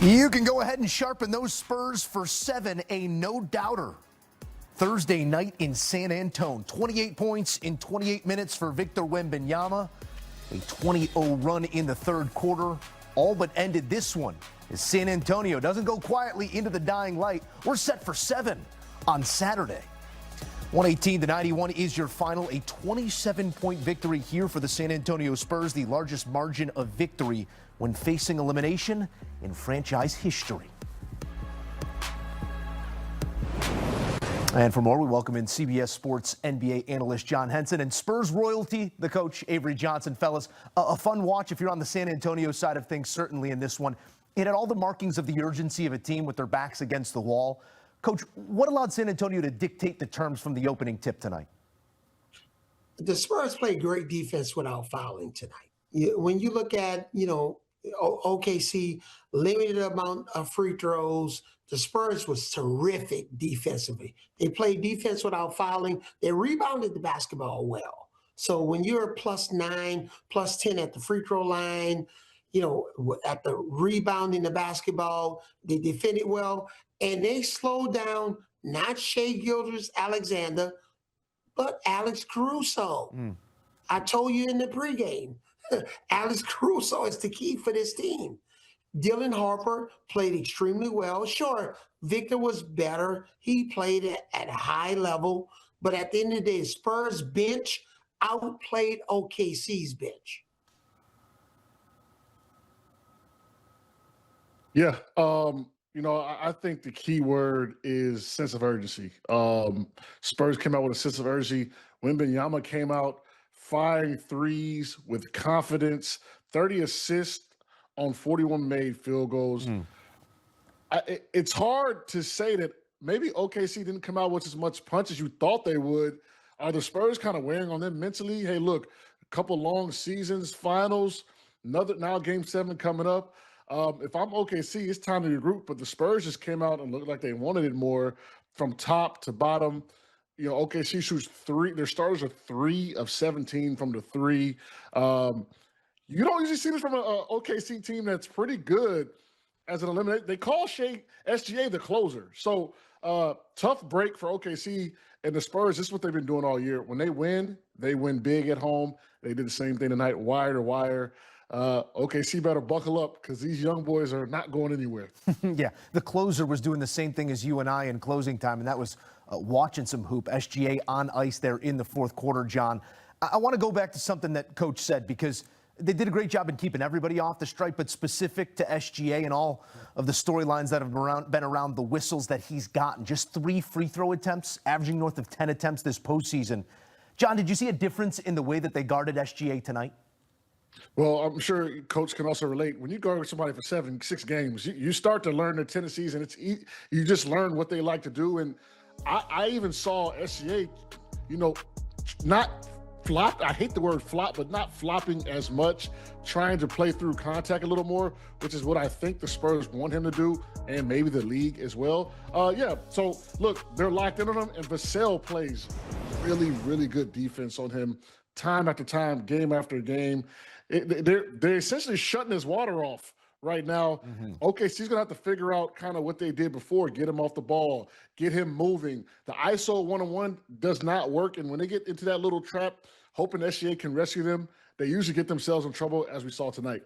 You can go ahead and sharpen those Spurs for 7, a no-doubter. Thursday night in San Antonio, 28 points in 28 minutes for Victor Wembanyama. A 20-0 run in the third quarter, all but ended this one as San Antonio doesn't go quietly into the dying light. We're set for 7 on Saturday. 118-91 is your final, a 27-point victory here for the San Antonio Spurs, the largest margin of victory when facing elimination in franchise history. And for more, we welcome in CBS Sports NBA analyst John Henson and Spurs royalty, the coach Avery Johnson. Fellas, a fun watch if you're on the San Antonio side of things, certainly in this one. It had all the markings of the urgency of a team with their backs against the wall. Coach, what allowed San Antonio to dictate the terms from the opening tip tonight? The Spurs played great defense without fouling tonight. When you look at, OKC, limited amount of free throws, the Spurs was terrific defensively. They played defense without fouling. They rebounded the basketball well. So when you're +9, +10 at the free throw line, at the rebounding the basketball, they defended well, and they slowed down not Shai Gilgeous-Alexander, but Alex Caruso. I told you in the pregame, Alex Caruso is the key for this team. Dylan Harper played extremely well. Sure, Victor was better. He played at a high level. But at the end of the day, Spurs bench outplayed OKC's bench. Yeah. I think the key word is sense of urgency. Spurs came out with a sense of urgency. Wembanyama came out firing threes with confidence, 30 assists on 41 made field goals. It's hard to say that maybe OKC didn't come out with as much punch as you thought they would. Are the Spurs kind of wearing on them mentally? Hey, look, a couple long seasons, finals, now Game 7 coming up. If I'm OKC, it's time to regroup. But the Spurs just came out and looked like they wanted it more from top to bottom. OKC shoots 3. Their starters are 3 of 17 from the 3. You don't usually see this from an OKC team that's pretty good as an eliminate. They call SGA the closer. So tough break for OKC and the Spurs. This is what they've been doing all year. When they win big at home. They did the same thing tonight, wire to wire. OKC better buckle up because these young boys are not going anywhere. Yeah, the closer was doing the same thing as you and I in closing time, and that was watching some hoop. SGA on ice there in the fourth quarter, John. I want to go back to something that Coach said because they did a great job in keeping everybody off the stripe, but specific to SGA and all of the storylines that have been around the whistles that he's gotten. Just 3 free throw attempts, averaging north of 10 attempts this postseason. John, did you see a difference in the way that they guarded SGA tonight? Well, I'm sure Coach can also relate. When you guard somebody for 6 games, you start to learn their tendencies, and you just learn what they like to do. And I even saw SGA, not flop. I hate the word flop, but not flopping as much, trying to play through contact a little more, which is what I think the Spurs want him to do, and maybe the league as well. So look, they're locked in on him, and Vassell plays really, really good defense on him, time after time, game after game. They're essentially shutting his water off right now. OKC's gonna have to figure out kind of what they did before, get him off the ball, get him moving. The ISO one-on-one does not work, and when they get into that little trap, hoping SGA can rescue them, they usually get themselves in trouble, as we saw tonight.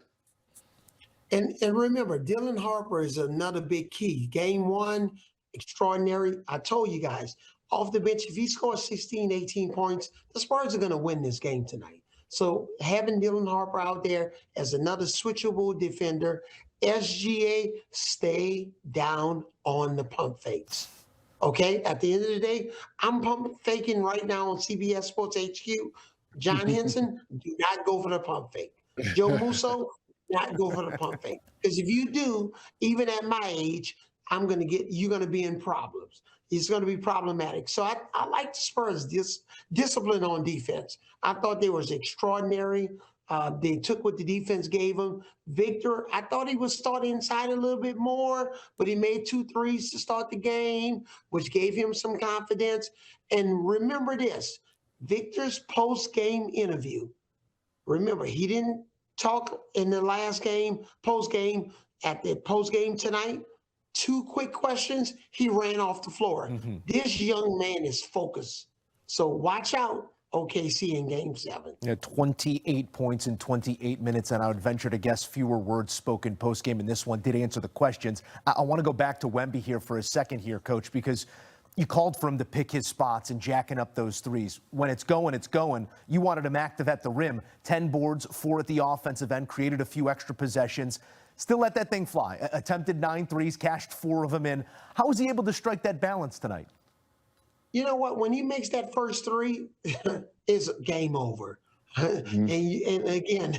And remember, Dylan Harper is another big key. Game 1, extraordinary. I told you guys, off the bench, if he scores 16, 18 points, the Spurs are going to win this game tonight. So having Dylan Harper out there as another switchable defender, SGA, stay down on the pump fakes. Okay? At the end of the day, I'm pump faking right now on CBS Sports HQ. John Henson, do not go for the pump fake. Joe Musso, not go for the pump fake. Because if you do, even at my age, you're going to be in problems. It's going to be problematic. So I like the Spurs' discipline on defense. I thought they was extraordinary. They took what the defense gave them. Victor, I thought he would start inside a little bit more, but he made 2 threes to start the game, which gave him some confidence. And remember this, Victor's post-game interview. Remember, he didn't talk in the last game, post-game. at the post game tonight, 2 quick questions, he ran off the floor. This young man is focused. So watch out, OKC in game 7. Yeah, 28 points in 28 minutes, and I would venture to guess fewer words spoken post-game in this one. Did answer the questions. I want to go back to Wemby here for a second here, Coach, because you called for him to pick his spots and jacking up those threes. When it's going, it's going. You wanted him active at the rim. 10 boards, 4 at the offensive end, created a few extra possessions. Still let that thing fly. Attempted 9 threes, cashed 4 of them in. How was he able to strike that balance tonight? You know what? When he makes that first 3, it's game over. And again,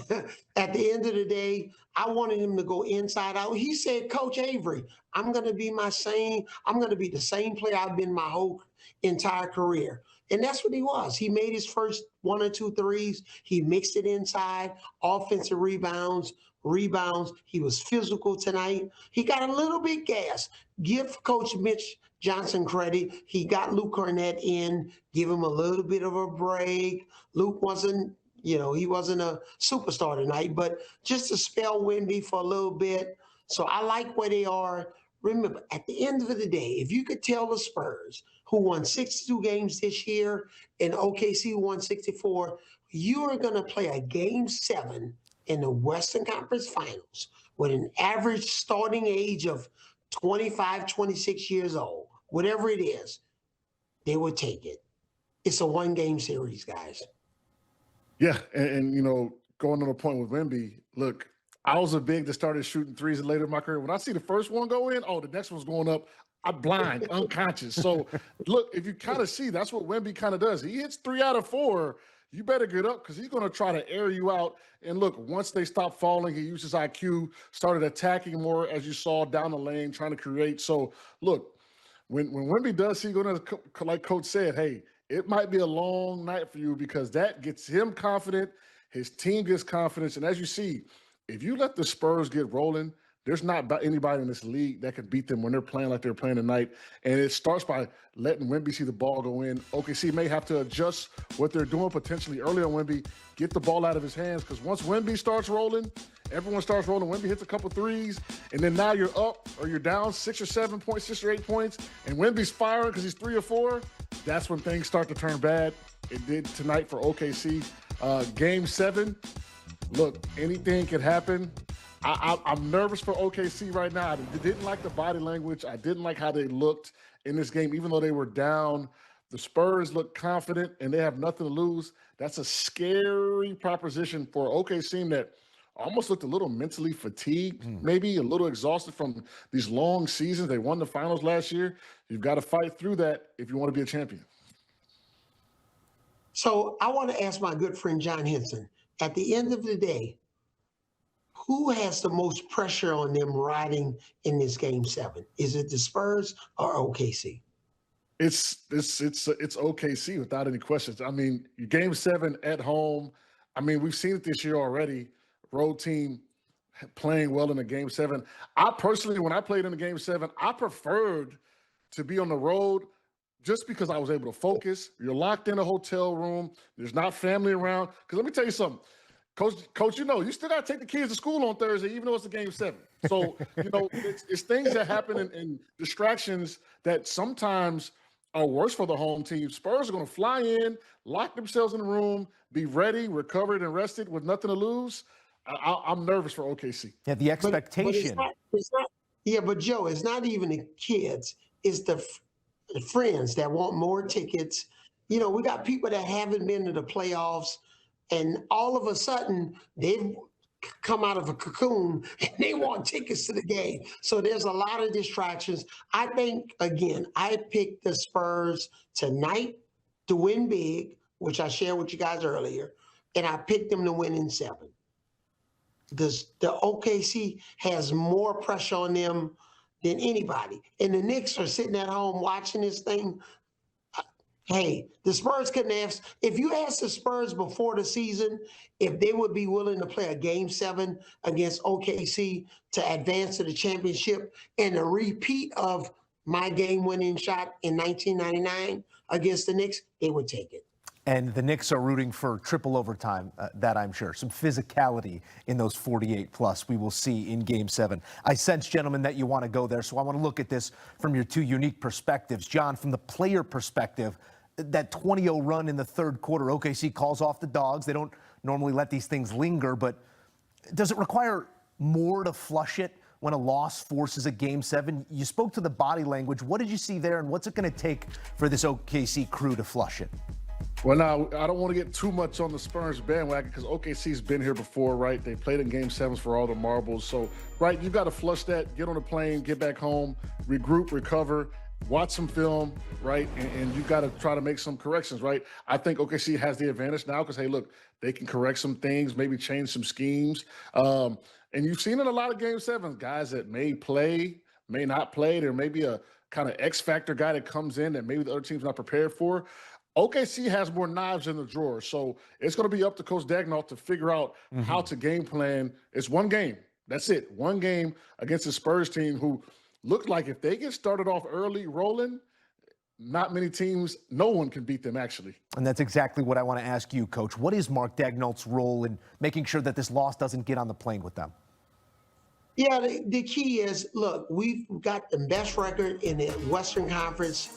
at the end of the day, I wanted him to go inside out. He said, Coach Avery, I'm going to be the same player I've been my whole entire career. And that's what he was. He made his first 1 or 2 threes. He mixed it inside, offensive rebounds. He was physical tonight. He got a little bit gas. Give Coach Mitch Johnson credit. He got Luke Cornett in, give him a little bit of a break. Luke wasn't, he wasn't a superstar tonight, but just to spell Wemby for a little bit. So I like where they are. Remember, at the end of the day, if you could tell the Spurs, who won 62 games this year and OKC won 64, you are going to play a game 7 in the Western Conference Finals with an average starting age of 25, 26 years old, whatever it is, they would take it. It's a 1-game series, guys. Yeah, and going on the point with Wemby, look, I was a big that started shooting threes later in my career. When I see the first one go in, the next one's going up. I'm blind, unconscious. So, look, if you kind of see, that's what Wemby kind of does. He hits 3 out of 4. You better get up because he's going to try to air you out. And look, once they stopped falling, he used his IQ, started attacking more, as you saw, down the lane, trying to create. So, look, when Wemby does see, like Coach said, hey, it might be a long night for you because that gets him confident. His team gets confidence. And as you see, if you let the Spurs get rolling, there's not anybody in this league that can beat them when they're playing like they're playing tonight. And it starts by letting Wemby see the ball go in. OKC may have to adjust what they're doing potentially early on Wemby, get the ball out of his hands, because once Wemby starts rolling, everyone starts rolling. Wemby hits a couple threes, and then now you're up or you're down 6 or 7 points, 6 or 8 points, and Wemby's firing because he's 3 or 4. That's when things start to turn bad. It did tonight for OKC. Game 7, look, anything could happen. I'm nervous for OKC right now. I didn't like the body language. I didn't like how they looked in this game, even though they were down. The Spurs look confident, and they have nothing to lose. That's a scary proposition for OKC team that almost looked a little mentally fatigued, maybe a little exhausted from these long seasons. They won the finals last year. You've got to fight through that if you want to be a champion. So I want to ask my good friend John Henson, at the end of the day, who has the most pressure on them riding in this game 7? Is it the Spurs or OKC? It's OKC without any questions. I mean, game 7 at home. I mean, we've seen it this year already. Road team playing well in the game 7. I personally, when I played in the game 7, I preferred to be on the road just because I was able to focus. You're locked in a hotel room. There's not family around. Because let me tell you something. Coach, you still got to take the kids to school on Thursday, even though it's a game 7. So, it's things that happen and distractions that sometimes are worse for the home team. Spurs are going to fly in, lock themselves in the room, be ready, recovered, and rested with nothing to lose. I'm nervous for OKC. Yeah, the expectation. But it's not, but Joe, it's not even the kids. It's the friends that want more tickets. We got people that haven't been to the playoffs, and all of a sudden they've come out of a cocoon and they want tickets to the game. So there's a lot of distractions. I think, again, I picked the Spurs tonight to win big, which I shared with you guys earlier, and I picked them to win in 7. The OKC has more pressure on them than anybody. And the Knicks are sitting at home watching this thing. Hey, the Spurs couldn't ask. If you asked the Spurs before the season if they would be willing to play a game 7 against OKC to advance to the championship and a repeat of my game-winning shot in 1999 against the Knicks, they would take it. And the Knicks are rooting for triple overtime, that I'm sure. Some physicality in those 48-plus we will see in Game 7. I sense, gentlemen, that you want to go there, so I want to look at this from your two unique perspectives. John, from the player perspective, that 20-0 run in the third quarter, OKC calls off the dogs. They don't normally let these things linger, but does it require more to flush it when a loss forces a Game 7? You spoke to the body language. What did you see there, and what's it going to take for this OKC crew to flush it? Well, now, I don't want to get too much on the Spurs bandwagon because OKC's been here before, right? They played in Game 7s for all the marbles. So, right, you got to flush that, get on a plane, get back home, regroup, recover, watch some film, right? And you got to try to make some corrections, right? I think OKC has the advantage now because, hey, look, they can correct some things, maybe change some schemes. And you've seen in a lot of Game 7s, guys that may play, may not play. There may be a kind of X-factor guy that comes in that maybe the other team's not prepared for. OKC has more knives in the drawer, so it's going to be up to Coach Daigneault to figure out how to game plan. It's one game. That's it. One game against the Spurs team who look like if they get started off early rolling, not many teams, no one can beat them, actually. And that's exactly what I want to ask you, Coach. What is Mark Daigneault's role in making sure that this loss doesn't get on the plane with them? Yeah, the key is, look, we've got the best record in the Western Conference.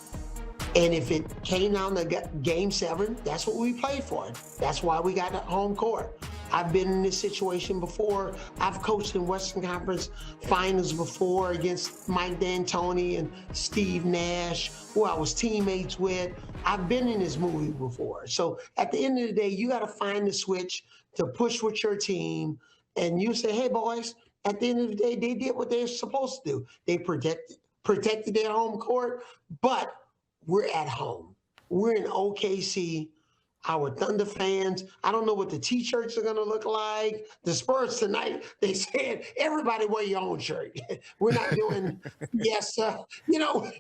And if it came down to Game 7, that's what we played for. That's why we got home court. I've been in this situation before. I've coached in Western Conference finals before against Mike D'Antoni and Steve Nash, who I was teammates with. I've been in this movie before. So at the end of the day, you got to find the switch to push with your team. And you say, hey, boys, at the end of the day, they did what they're supposed to do. They protected their home court, but we're at home. We're in OKC. Our Thunder fans, I don't know what the T-shirts are going to look like. The Spurs tonight, they said, everybody wear your own shirt. We're not doing, yes, you know,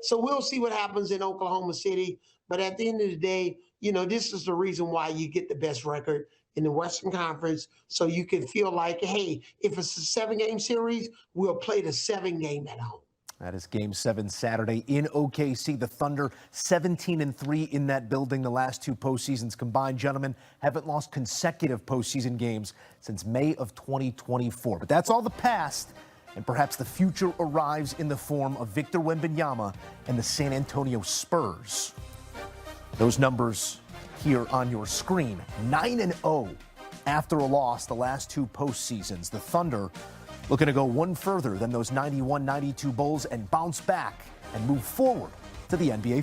so we'll see what happens in Oklahoma City. But at the end of the day, you know, this is the reason why you get the best record in the Western Conference, so you can feel like, hey, if it's a 7-game series, we'll play the 7-game at home. That is Game 7 Saturday in OKC. The Thunder 17-3 in that building. The last two postseasons combined, gentlemen, haven't lost consecutive postseason games since May of 2024. But that's all the past, and perhaps the future arrives in the form of Victor Wembanyama and the San Antonio Spurs. Those numbers here on your screen. 9-0 after a loss the last two postseasons. The Thunder looking to go one further than those 91-92 Bulls and bounce back and move forward to the NBA Finals.